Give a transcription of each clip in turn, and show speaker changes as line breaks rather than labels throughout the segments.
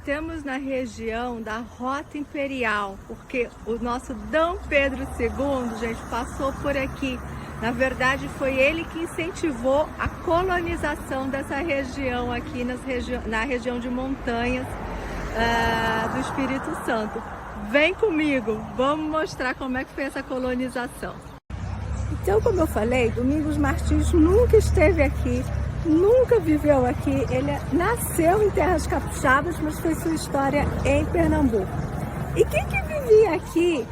estamos na região da Rota Imperial, porque o nosso D. Pedro II, gente, passou por aqui. Na verdade, foi ele que incentivou a colonização dessa região aqui na região de montanhas do Espírito Santo. Vem comigo, vamos mostrar como é que foi essa colonização. Então, como eu falei, Domingos Martins nunca esteve aqui, nunca viveu aqui. Ele nasceu em terras capixabas, mas fez sua história em Pernambuco. E quem que vivia aqui,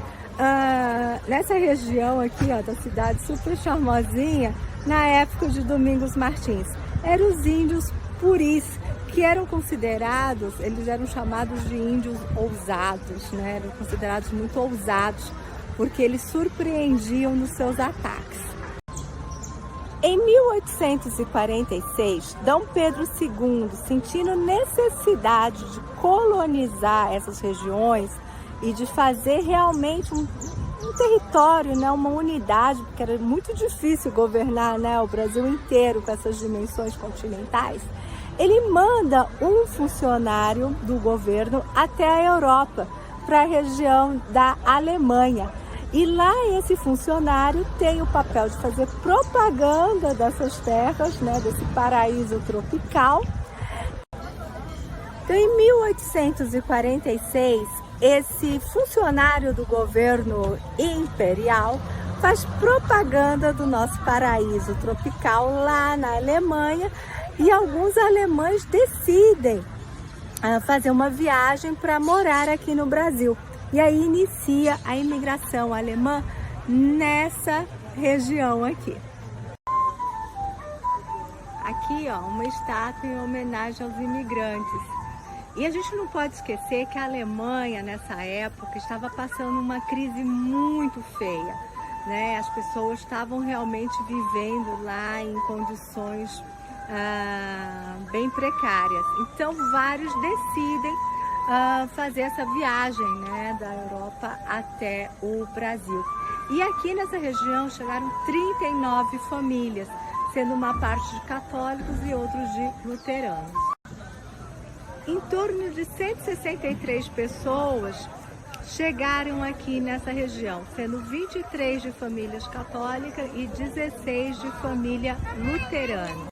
nessa região aqui, ó, da cidade super charmosinha, na época de Domingos Martins? Eram os índios puris, que eram considerados, eles eram chamados de índios ousados, né? Eram considerados muito ousados, porque eles surpreendiam nos seus ataques. Em 1846, D. Pedro II, sentindo necessidade de colonizar essas regiões e de fazer realmente um território, né, uma unidade, porque era muito difícil governar, né, o Brasil inteiro com essas dimensões continentais, ele manda um funcionário do governo até a Europa, para a região da Alemanha. E lá esse funcionário tem o papel de fazer propaganda dessas terras, né, desse paraíso tropical. Então, em 1846, esse funcionário do governo imperial faz propaganda do nosso paraíso tropical lá na Alemanha, e alguns alemães decidem fazer uma viagem para morar aqui no Brasil. E aí inicia a imigração alemã nessa região aqui. Aqui, ó, uma estátua em homenagem aos imigrantes. E a gente não pode esquecer que a Alemanha, nessa época, estava passando uma crise muito feia, né? As pessoas estavam realmente vivendo lá em condições bem precárias. Então, vários decidem fazer essa viagem, né, da Europa até o Brasil. E aqui nessa região chegaram 39 famílias, sendo uma parte de católicos e outros de luteranos. Em torno de 163 pessoas chegaram aqui nessa região, sendo 23 de famílias católicas e 16 de família luterana.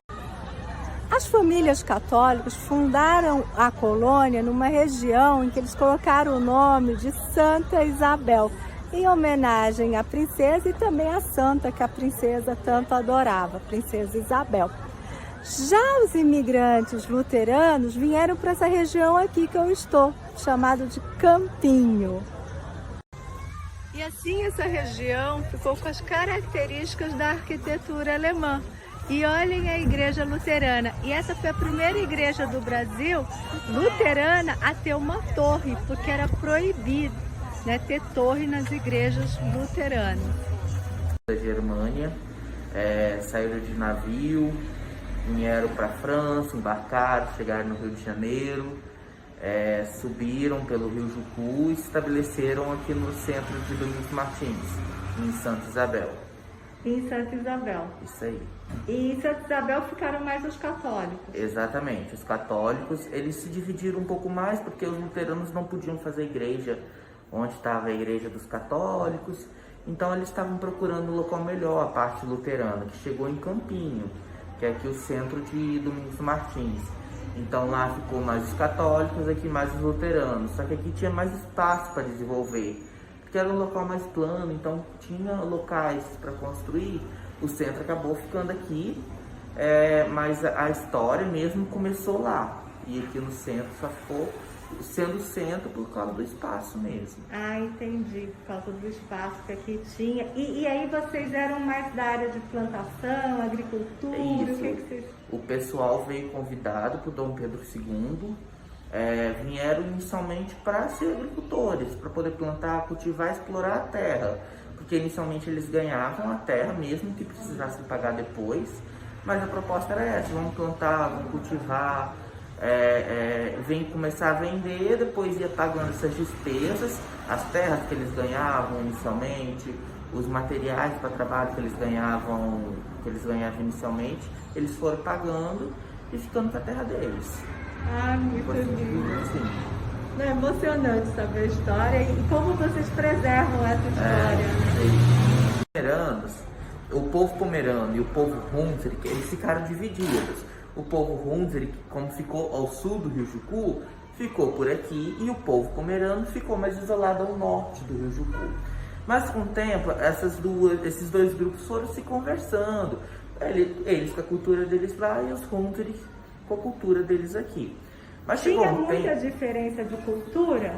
As famílias católicas fundaram a colônia numa região em que eles colocaram o nome de Santa Isabel, em homenagem à princesa e também à santa que a princesa tanto adorava, a princesa Isabel. Já os imigrantes luteranos vieram para essa região aqui que eu estou, chamado de Campinho. E assim essa região ficou com as características da arquitetura alemã. E olhem a igreja luterana. E essa foi a primeira igreja do Brasil luterana a ter uma torre, porque era proibido, né, ter torre nas igrejas luteranas.
Da Germânia, saíram de navio, vieram para a França, embarcaram, chegaram no Rio de Janeiro, subiram pelo Rio Jucu e se estabeleceram aqui no centro de Domingos Martins, em Santa Isabel.
Em Santa Isabel.
Isso aí.
E em Santa Isabel ficaram mais os católicos.
Exatamente. Os católicos, eles se dividiram um pouco mais porque os luteranos não podiam fazer igreja onde estava a igreja dos católicos. Então eles estavam procurando um local melhor, a parte luterana, que chegou em Campinho, que é aqui o centro de Domingos Martins. Então lá ficou mais os católicos, aqui mais os luteranos. Só que aqui tinha mais espaço para desenvolver, porque era um local mais plano, então tinha locais para construir. O centro acabou ficando aqui, mas a história mesmo começou lá. E aqui no centro só ficou sendo centro por causa do espaço mesmo.
Ah, entendi, por causa do espaço que aqui tinha. E aí vocês eram mais da área de plantação, agricultura?
Isso.
O que vocês...
O pessoal veio convidado por D. Pedro II, vieram inicialmente para ser agricultores, para poder plantar, cultivar, explorar a terra. Porque inicialmente eles ganhavam a terra, mesmo que precisassem pagar depois, mas a proposta era essa: vamos plantar, vamos cultivar, vem começar a vender, depois ia pagando essas despesas, as terras que eles ganhavam inicialmente, os materiais para trabalho que eles ganhavam inicialmente, eles foram pagando e ficando com a terra deles.
Ah, muito
Você
lindo.
viu, assim.
É emocionante saber a história e como vocês preservam essa história, né?
Pomeranos, o povo pomerano e o povo Hunsrück, eles ficaram divididos. O povo Hunsrück, como ficou ao sul do Rio Jucu, ficou por aqui, e o povo pomerano ficou mais isolado ao norte do Rio Jucu. Mas com o tempo, esses dois grupos foram se conversando. Eles com a cultura deles lá e os Hunsrück com a cultura deles aqui. Mas
Tinha muita diferença de cultura?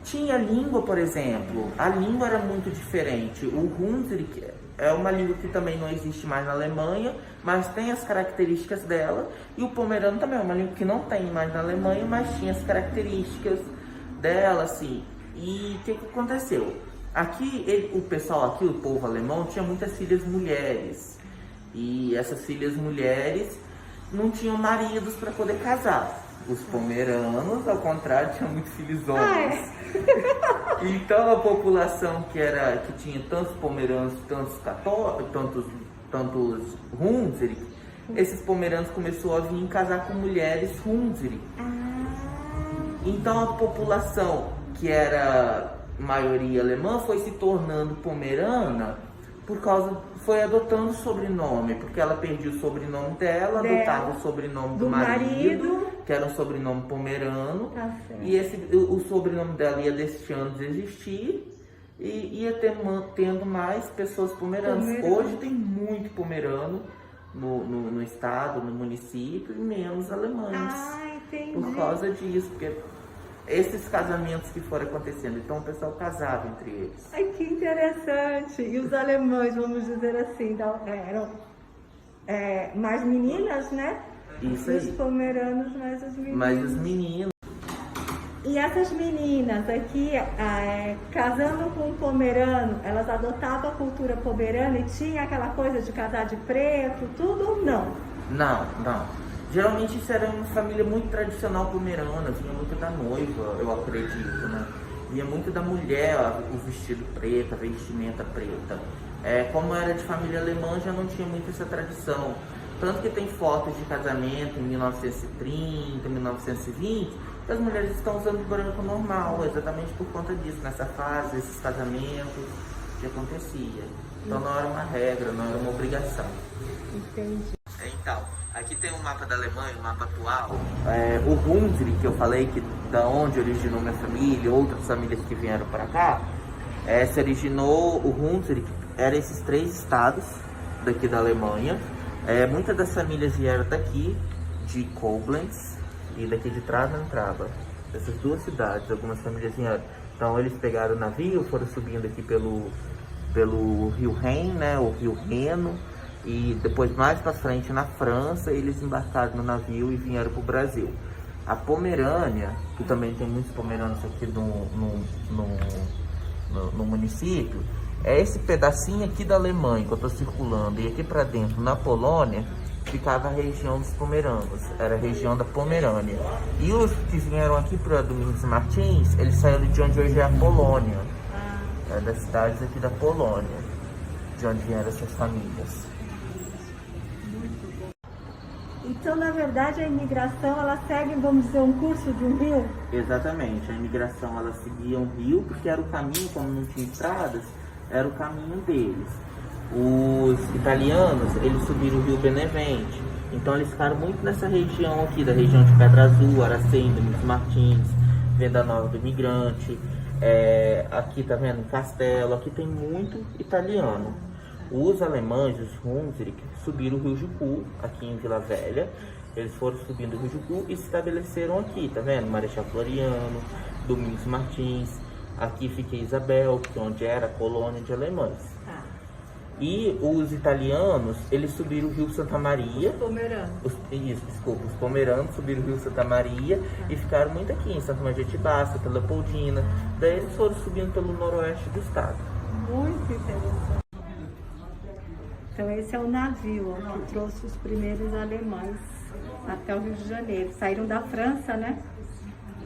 Tinha língua, por exemplo. A língua era muito diferente. O Hunsrück é uma língua que também não existe mais na Alemanha, mas tem as características dela. E o pomerano também é uma língua que não tem mais na Alemanha, mas tinha as características dela, assim. E o que aconteceu? Aqui, o pessoal aqui, o povo alemão, tinha muitas filhas mulheres. E essas filhas mulheres não tinham maridos para poder casar. Os pomeranos, ao contrário, tinham muitos filhos homens. Então a população que tinha tantos pomeranos, tantos católicos, tantos Hunsrück, esses pomeranos começou a vir casar com mulheres Hunsrück. Então a população que era maioria alemã foi se tornando pomerana foi adotando o sobrenome, porque ela perdia o sobrenome dela, adotava o sobrenome do marido, que era um sobrenome pomerano, e o sobrenome dela ia deixando de existir e ia tendo mais pessoas pomeranas. Hoje tem muito pomerano no estado, no município, e menos alemães. Por causa disso, porque esses casamentos que foram acontecendo, então o pessoal casava entre eles.
Ai, que interessante! E os alemães, vamos dizer assim, eram mais meninas, né?
Isso aí.
Os pomeranos, mais os meninos.
Mais os meninos.
E essas meninas aqui, casando com um pomerano, elas adotavam a cultura pomerana e tinha aquela coisa de casar de preto, tudo ou não?
Não. Geralmente isso era uma família muito tradicional pomerana, vinha muito da noiva, eu acredito, né? Vinha muito da mulher, o vestido preto, a vestimenta preta. Como era de família alemã, já não tinha muito essa tradição. Tanto que tem fotos de casamento em 1930, 1920, que as mulheres estão usando branco normal, exatamente por conta disso, nessa fase, esses casamentos que acontecia. Então não era uma regra, não era uma obrigação.
Entendi.
Então, aqui tem um mapa da Alemanha, um mapa atual. O Hunsrück, que eu falei que da onde originou minha família, outras famílias que vieram para cá, se originou, o Hunsrück era esses 3 estados daqui da Alemanha. Muitas das famílias vieram daqui, de Koblenz, e daqui de trás não entrava. Essas 2 cidades, algumas famílias vieram. Então eles pegaram o navio, foram subindo aqui pelo rio Rhin, né, o rio Reno. E depois, mais para frente, na França, eles embarcaram no navio e vieram para o Brasil. A Pomerânia, que também tem muitos pomeranos aqui no município, é esse pedacinho aqui da Alemanha que eu estou circulando. E aqui para dentro, na Polônia, ficava a região dos pomeranos, era a região da Pomerânia. E os que vieram aqui para Domingos Martins, eles saíram de onde hoje é a Polônia, das cidades aqui da Polônia, de onde vieram essas famílias.
Então, na verdade, a imigração, ela segue, vamos dizer, um curso de um rio?
Exatamente, a imigração, ela seguia um rio, porque era o caminho, como não tinha estradas, era o caminho deles. Os italianos, eles subiram o rio Benevente, então eles ficaram muito nessa região aqui, da região de Pedra Azul, Aracém, Domingos Martins, Venda Nova do Imigrante, aqui tá vendo, Castelo, aqui tem muito italiano. Os alemães, os Hunsrück, subiram o Rio Jucu, aqui em Vila Velha. Eles foram subindo o Rio Jucu e se estabeleceram aqui, tá vendo? Marechal Floriano, Domingos Martins, aqui fica Isabel, que é onde era a colônia de alemães. E os italianos, eles subiram o Rio Santa Maria.
Os pomeranos.
Os pomeranos subiram o Rio Santa Maria e ficaram muito aqui, em Santa Maria de Itibá, Santa Leopoldina. Daí eles foram subindo pelo noroeste do estado.
Muito interessante. Então esse é o navio que trouxe os primeiros alemães até o Rio de Janeiro. Saíram da França, né?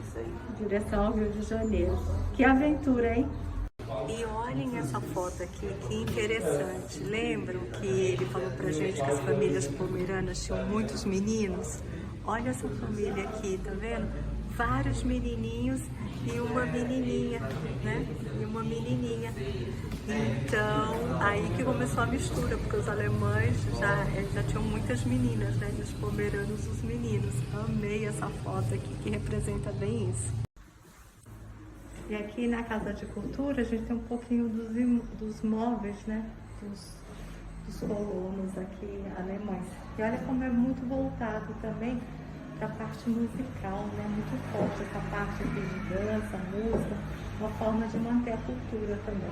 Isso aí.
Em direção ao Rio de Janeiro. Que aventura, hein? E olhem essa foto aqui, que interessante. Lembram que ele falou pra gente que as famílias pomeranas tinham muitos meninos? Olha essa família aqui, tá vendo? Vários menininhos e uma menininha, né? E uma menininha. Então, aí que começou a mistura, porque os alemães já tinham muitas meninas, né? E os pomeranos, os meninos. Amei essa foto aqui, que representa bem isso. E aqui na Casa de Cultura, a gente tem um pouquinho dos móveis, né? Dos colonos aqui alemães. E olha como é muito voltado também para a parte musical, né? Muito forte essa parte aqui de dança, música, uma forma de manter a cultura também.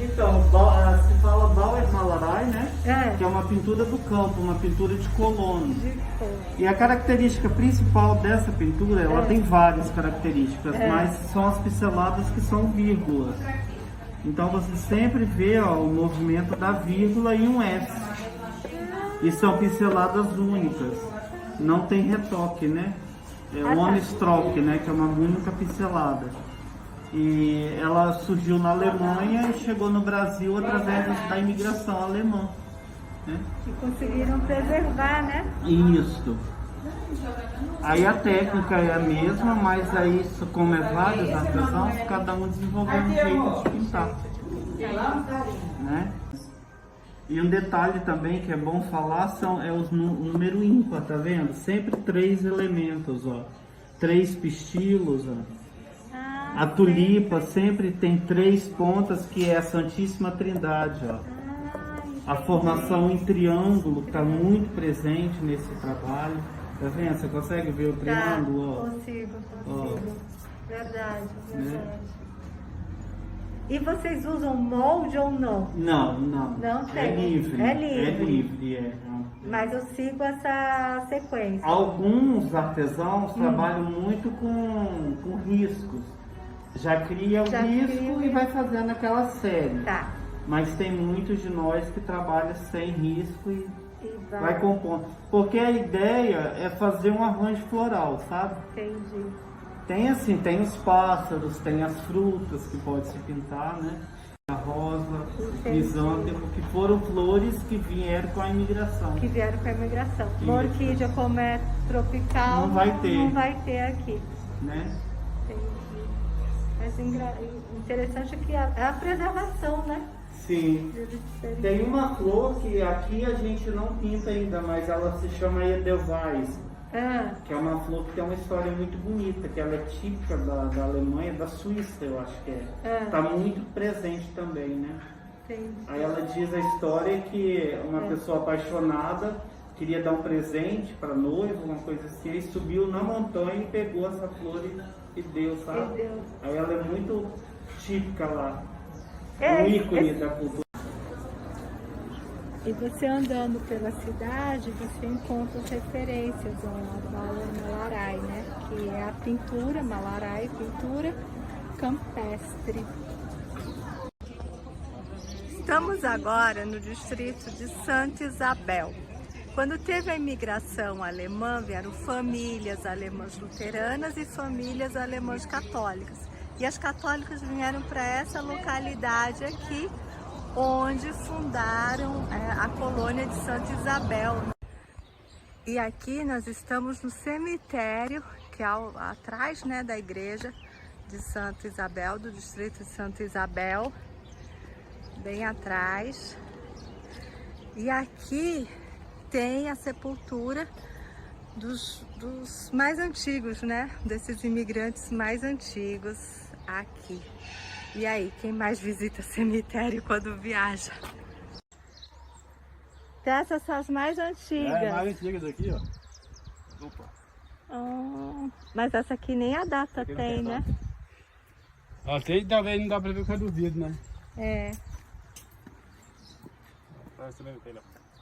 Então, se fala Bauernmalerei, né? Que é uma pintura do campo, uma pintura de colono. E a característica principal dessa pintura, ela tem várias características, mas são as pinceladas que são vírgulas. Então você sempre vê o movimento da vírgula e um S. E são pinceladas únicas. Não tem retoque, né? É one stroke, né? Que é uma única pincelada. E ela surgiu na Alemanha e chegou no Brasil através da imigração alemã, né?
E conseguiram preservar, né?
Isso. Aí a técnica é a mesma, mas aí, como é vários artesãos, cada um desenvolveu um jeito de pintar, né? E um detalhe também que é bom falar é o número ímpar, tá vendo? Sempre 3 elementos, ó. 3 pistilos, ó. A tulipa sempre tem 3 pontas, que é a Santíssima Trindade, ó. A formação em triângulo está muito presente nesse trabalho. Tá vendo? Você consegue ver o triângulo?
Tá, consigo. Verdade. E vocês usam molde ou não?
Não.
Não tem.
É livre.
É livre. Mas eu sigo essa sequência.
Alguns artesãos trabalham muito com riscos. Já cria o risco e vai fazendo aquela série.
Tá.
Mas tem muitos de nós que trabalham sem risco e vai compondo. Porque a ideia é fazer um arranjo floral, sabe?
Entendi.
Tem os pássaros, tem as frutas que pode se pintar, né? A rosa, crisântemo, que foram flores que vieram com a imigração.
Uma orquídea, como é tropical,
não vai
ter aqui.
Né?
Entendi. Mas interessante é que é a preservação, né?
Sim. Tem uma flor que aqui a gente não pinta ainda, mas ela se chama Edelweiss. Que é uma flor que tem uma história muito bonita, que ela é típica da Alemanha, da Suíça, eu acho que é. Está muito presente também, né?
Entendi.
Aí ela diz a história que uma pessoa apaixonada queria dar um presente para noivo, uma coisa assim, e subiu na montanha e pegou essa flor e deu, sabe? Aí ela é muito típica lá, um ícone da cultura.
E você andando pela cidade, você encontra as referências ao Bauernmalerei, né? Que é a pintura, Malerei, pintura campestre. Estamos agora no distrito de Santa Isabel. Quando teve a imigração alemã, vieram famílias alemãs luteranas e famílias alemãs católicas. E as católicas vieram para essa localidade aqui, onde fundaram a colônia de Santa Isabel. E aqui nós estamos no cemitério, que é atrás, né, da igreja de Santa Isabel, do distrito de Santa Isabel, bem atrás. E aqui tem a sepultura dos mais antigos, né, desses imigrantes mais antigos aqui. E aí, quem mais visita cemitério quando viaja? Essas são as mais antigas.
É, mais antigas aqui, ó. Opa.
Mas essa aqui nem a data tem, né?
Ó, tem talvez não dá pra ver o do vidro, né?
É.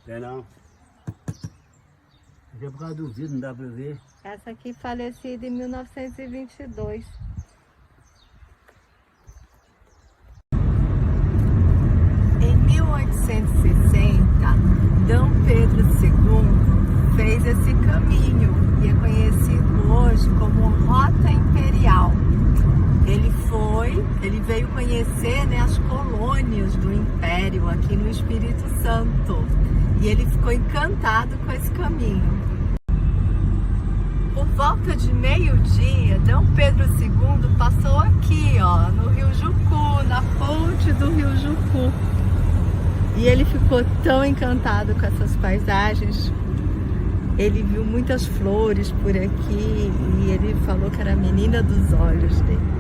Tem não.
Aqui é por causa do vidro, não dá pra ver.
Essa aqui falecida em 1922. Em 1860, D. Pedro II fez esse caminho e é conhecido hoje como Rota Imperial. Ele veio conhecer, né, as colônias do Império aqui no Espírito Santo e ele ficou encantado com esse caminho. Por volta de meio-dia, Dom Pedro II passou aqui, ó, no Rio Jucu, na ponte do Rio Jucu. E ele ficou tão encantado com essas paisagens. Ele viu muitas flores por aqui e ele falou que era a menina dos olhos dele.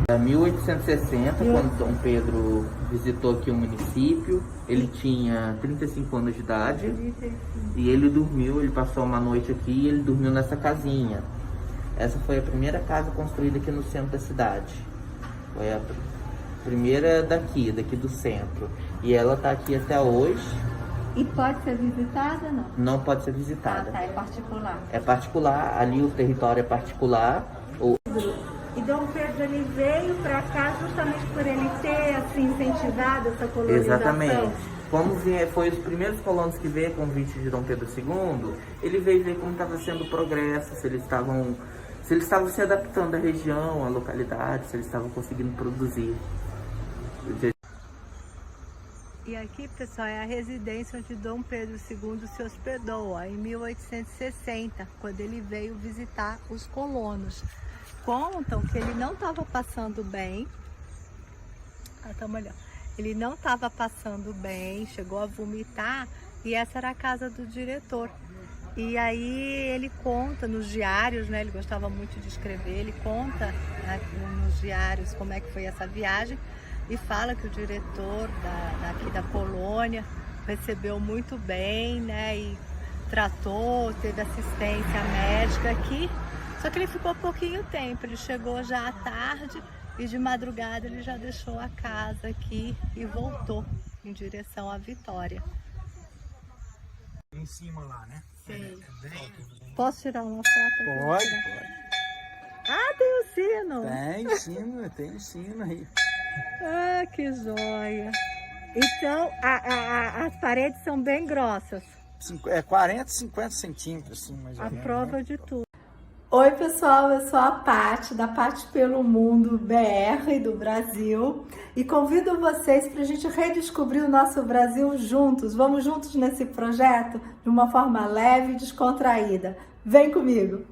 Em 1860, quando Dom Pedro visitou aqui o município, ele tinha 35 anos de idade. 35. E ele passou uma noite aqui e ele dormiu nessa casinha. Essa foi a primeira casa construída aqui no centro da cidade. Foi a primeira daqui do centro. E ela está aqui até hoje.
E pode ser visitada, não?
Não pode ser visitada.
Ah, tá, é particular.
É particular, ali o território é particular.
E Dom Pedro, ele veio para cá justamente por ele ter, assim, incentivado essa colonização?
Exatamente. Como foi os primeiros colonos que veio a convite de Dom Pedro II, ele veio ver como estava sendo o progresso, se eles estavam se adaptando à região, à localidade, se eles estavam conseguindo produzir.
E aqui, pessoal, é a residência onde Dom Pedro II se hospedou, ó, em 1860, quando ele veio visitar os colonos. Contam que ele não estava passando bem. Ele não estava passando bem, chegou a vomitar, e essa era a casa do diretor. E aí ele conta nos diários, né? Ele gostava muito de escrever, ele conta, né, nos diários como é que foi essa viagem. E fala que o diretor daqui da colônia recebeu muito bem, né? E tratou, teve assistência médica aqui. Só que ele ficou pouquinho tempo, ele chegou já à tarde e de madrugada ele já deixou a casa aqui e voltou em direção à Vitória.
Em cima lá, né?
Sim.
Bem...
Posso tirar uma foto?
Pode.
Ah, tem o sino!
Tem o sino aí.
Ah, que joia! Então, as paredes são bem grossas.
40, 50 centímetros, assim, mais ou menos.
A prova de tudo. Oi, pessoal, eu sou a Paty, da Paty pelo Mundo BR do Brasil, e convido vocês para a gente redescobrir o nosso Brasil juntos. Vamos juntos nesse projeto de uma forma leve e descontraída. Vem comigo!